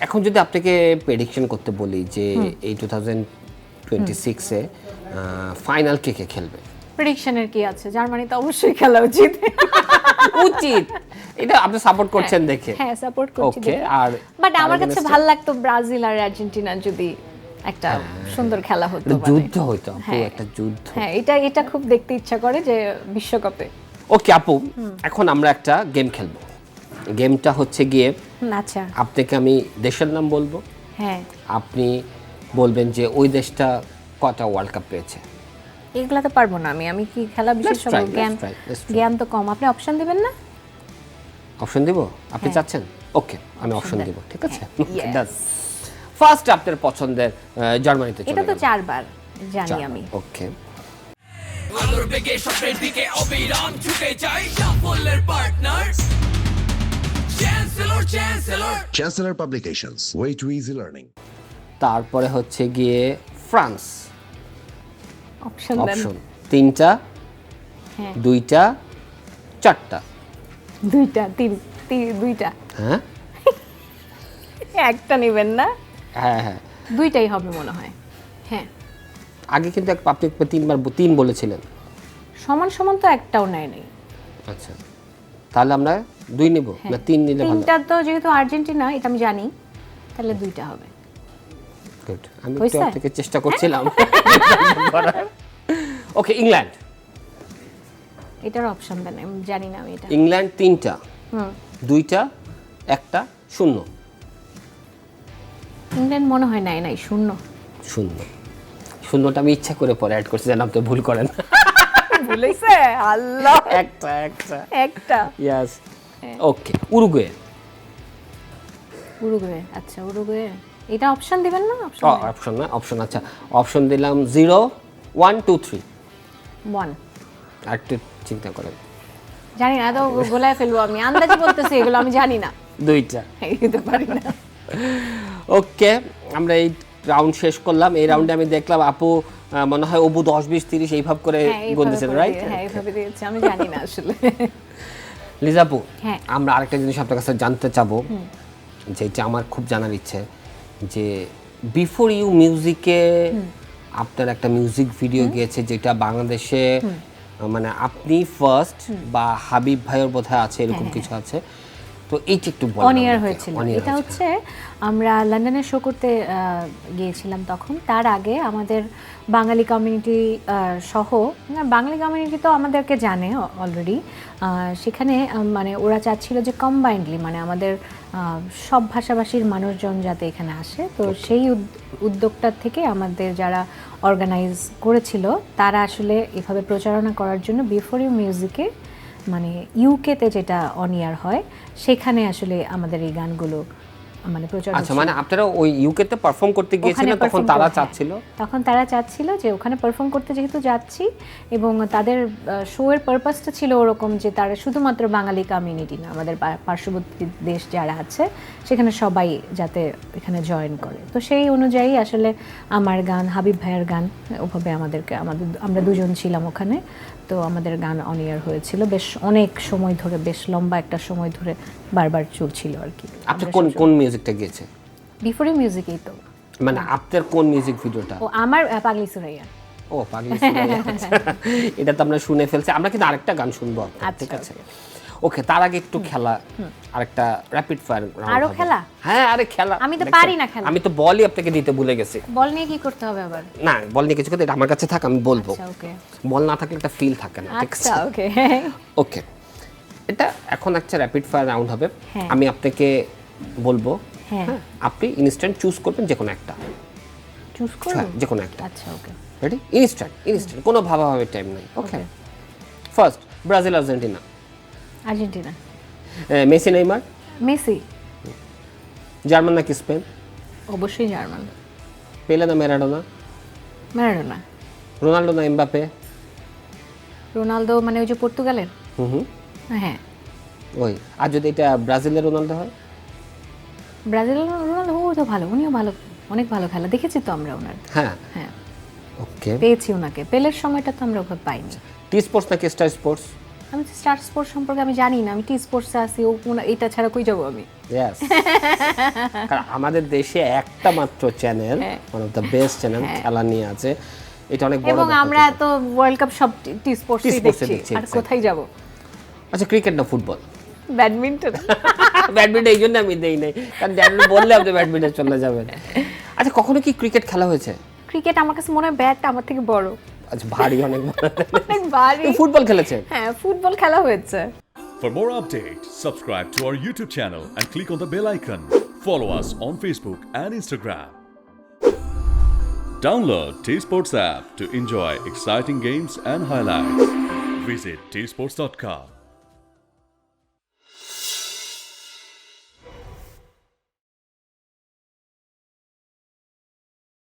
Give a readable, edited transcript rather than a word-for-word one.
এখন যদি আপনাকে প্রেডিকশন করতে বলি যে এই 2026 এ ফাইনাল কে কে খেলবে, প্রেডিকশনের কি আছে? জার্মানি তো অবশ্যই খেলা উচিত। উচিত, এটা আপনি সাপোর্ট করছেন দেখে। হ্যাঁ, সাপোর্ট করছি ওকে, দেখে। আর বাট আমার কাছে ভালো লাগতো ব্রাজিল আর আর্জেন্টিনা যদি একটা সুন্দর খেলা হতো, যুদ্ধ হইতো আপু, একটা যুদ্ধ। হ্যাঁ, এটা খুব দেখতে ইচ্ছা করে যে বিশ্বকাপে। ওকে আপু, এখন আমরা একটা গেম খেলবো। গেমটা হচ্ছে গিয়ে আচ্ছা, আপনাকে আমি দেশের নাম বলবো, হ্যাঁ, আপনি বলবেন যে ওই দেশটা কটা ওয়ার্ল্ড কাপ পেয়েছে। এগুলা তো পারবো না আমি কি খেলা বিশেষজ্ঞ, জ্ঞান তো কম। আপনি অপশন দিবেন না? অপশন দিব? আপনি চাচ্ছেন? ওকে, আমি অপশন দিব, ঠিক আছে। ফার্স্ট আপনার পছন্দের জার্মানিতে চলে এটা তো গেলাম। 4 বার জানি আমি। ওকে, আলোর বেগে স্বপ্নের দিকে অবিরাম ছুটে যাই সাফল্যের partner Chancellor Publications, way to easy learning. তারপরে হচ্ছে গিয়ে ফ্রান্স। অপশন দেন। অপশন 3টা, হ্যাঁ, 2টা, 4টা। 2টা, 2টা। হ্যাঁ একটা নেবেন না? হ্যাঁ হ্যাঁ, 2টাই হবে মনে হয়। হ্যাঁ, আগে কিন্তু আপনি 3 বলেছিলেন। সমান সমান তো একটাও নেয় নাই। আচ্ছা, তাহলে আমরা 2 নিব না 3 নিলে ভালো? 3টা তো যেহেতু আর্জেন্টিনা, এটা আমি জানি, তাহলে 2টা হবে। গুড, আমি একটু হয়েছে? আপনাকে চেষ্টা করছিলাম করার। ওকে, ইংল্যান্ড। এটার অপশন দেন, আমি জানি না আমি এটা। ইংল্যান্ড 3টা, 2টা, 1টা, 0। ইংল্যান্ড মনে হয় নাই 0। 0টা আমি ইচ্ছা করে পরে অ্যাড করছি, যেন আপনি ভুল করেন। ভুলেছে আল্লাহ। একটা ইয়েস। ওকে, উরুগুয়ে। উরুগুয়ে, আচ্ছা উরুগুয়ে। এটা অপশন দিবেন না? অপশন না, অপশন। আচ্ছা, অপশন দিলাম 0, 1, 2, 3। 1। আর একটু চিন্তা করেন। জানি না, তো গোলায় ফেলবো আমি, আন্দাজে বলতেছি, এগুলো আমি জানি না। 2টা। এটা পারি না। ওকে, আমরা এই রাউন্ড শেষ করলাম। এই রাউন্ডে আমি দেখলাম আপু মনে হয় অবু 10, 20, 30 এইভাবে করে গুনতেছেন, রাইট? হ্যাঁ, এইভাবে দিয়েছে, আমি জানি না আসলে। লিজা আপু, হ্যাঁ। আমরা আরেকটা জিনিস আপনার কাছে জানতে চাবো, যেটা আমার খুব জানার ইচ্ছে, যে বিফোর ইউ মিউজিকে আপনার একটা মিউজিক ভিডিও গিয়েছে, যেটা বাংলাদেশে মানে আপনি ফার্স্ট, বা হাবিব ভাইয়ের বোধহয় আছে, এরকম কিছু আছে, তো এইটা একটু বলেন। অন ইয়ার হয়েছিল। এটা হচ্ছে আমরা লন্ডনে শো করতে গিয়েছিলাম তখন। তার আগে আমাদের বাঙালি কমিউনিটি সহ, বাঙালি কমিউনিটি তো আমাদেরকে জানে অলরেডি, সেখানে মানে ওরা চাচ্ছিল যে কম্বাইন্ডলি, মানে আমাদের সব ভাষাভাষীর মানুষজন যাতে এখানে আসে। তো সেই উদ্যোগটার থেকে আমাদের যারা অর্গানাইজ করেছিল, তারা আসলে এভাবে প্রচারণা করার জন্য বিফোর ইউ মিউজিকে, মানে ইউকেতে যেটা অন ইয়ার হয়, সেখানে আসলে আমাদের এই গানগুলো মানে প্রচার। আচ্ছা, মানে আপনারা ওই ইউকেতে পারফর্ম করতে গিয়েছিলেন, তখন তারা চাচ্ছিল? তখন তারা চাচ্ছিল যে ওখানে পারফর্ম করতে যেহেতু যাচ্ছি, এবং তাদের শো এর পারপাসটা ছিল ওরকম যে তারা শুধুমাত্র বাঙালি কমিউনিটি না, আমাদের পার্শ্ববর্তী দেশ যারা আছে সেখানে সবাই যাতে এখানে জয়েন করে। তো সেই অনুযায়ী আসলে আমার গান, হাবিব ভাইয়ের গান, ওভাবে আমরা দুজন ছিলাম ওখানে। তো আমাদের গান অন ইয়ার হয়েছিল বেশ অনেক সময় ধরে, বেশ লম্বা একটা সময় ধরে বারবার চলছিল আর কি। আপনি কোন মিউজিকটা গিয়েছে? বিফোর ইউ মিউজিকেই তো, মানে আপনার কোন মিউজিক ভিডিওটা? ও আমার পাগলি সুরাইয়া। ও, পাগলি সুরাইয়া। আচ্ছা, এটা তো আমরা শুনে ফেলছি। আমরা কিন্তু আরেকটা গান শুনবো, ঠিক আছে? ওকে, তার আগে একটু খেলা, আরেকটা র্যাপিড ফায়ার রাউন্ড। আরো খেলা? হ্যাঁ, আরে খেলা। আমি তো পারি না খেলা। আমি তো বলই আপনাকে দিতে ভুলে গেছি। বল নিয়ে কি করতে হবে আবার? না, বল নিয়ে কিছু করতে, এটা আমার কাছে থাক, আমি বলবো। আচ্ছা, ওকে। বল না থাকলে একটা ফিল থাকে না, ঠিক আছে? আচ্ছা, ওকে। ওকে, এটা এখন একটা র্যাপিড ফায়ার রাউন্ড হবে। হ্যাঁ। আমি আপনাকে বলবো, হ্যাঁ, আপনি ইনস্ট্যান্ট চুজ করবেন যে কোনো একটা। চুজ করব? হ্যাঁ, যে কোনো একটা। আচ্ছা, ওকে। রেডি? ইনস্ট্যান্ট, কোনো ভাবাভাবির টাইম নাই। Okay, first Brazil Argentina. Argentina. Messi Neymar. Messi. German নাকি স্পেন? অবশ্যই জার্মান। পেলে না ম্যারাডোনা? ম্যারাডোনা। রোনাল্ডো না এমবাপে? রোনালদো, মানে ওই যে পর্তুগালের? হুম। হ্যাঁ। ওই, আর যদি এটা ব্রাজিলের রোনাল্ডো হয়? ব্রাজিলের রোনালদো, ও তো ভালো, উনিও ভালো, অনেক ভালো খেলা দেখেছি তো আমরা ওনার। হ্যাঁ। হ্যাঁ, ওকে, পেয়েছি ওনাকে। পেলের সময়টা তো আমরা ওভাবে পাইনি। টি স্পোর্টস নাকি স্টার স্পোর্টস? আমি তো স্টার স্পোর্টস সম্পর্কে আমি জানি না, আমি টি স্পোর্টসে আছি, ও এটা ছাড়া কই যাবো আমি। Yes. কারণ আমাদের দেশে একটা মাত্র channel, one of the best channel খেলা নিয়ে আছে, এটা অনেক বড় এবং ব্যাপার। আমরা তো ওয়ার্ল্ড কাপ সব টি স্পোর্টসই T-Sports-এ দেখছি, দেখছি, আর exactly. কোথায় যাব? আচ্ছা, ক্রিকেট না ফুটবল? ব্যাডমিন্টন। ব্যাডমিন্টন এই জন্য আমি দেই নাই, কারণ ব্যাডমিন্টন বললে আপনি ব্যাডমিন্টন চলে যাবেন। আচ্ছা, কখনো কি ক্রিকেট খেলা হয়েছে? ক্রিকেট আমার কাছে মনে হয় ব্যাট আমার থেকে বড়, আচ্ছা, ভারী অনেক। অনেক ভারী। ফুটবল খেলেছেন? হ্যাঁ, ফুটবল খেলা হয়েছে। For more updates, subscribe to our YouTube channel and click on the bell icon. Follow us on Facebook and Instagram. Download T-Sports app to enjoy exciting games and highlights. Visit tsports.com.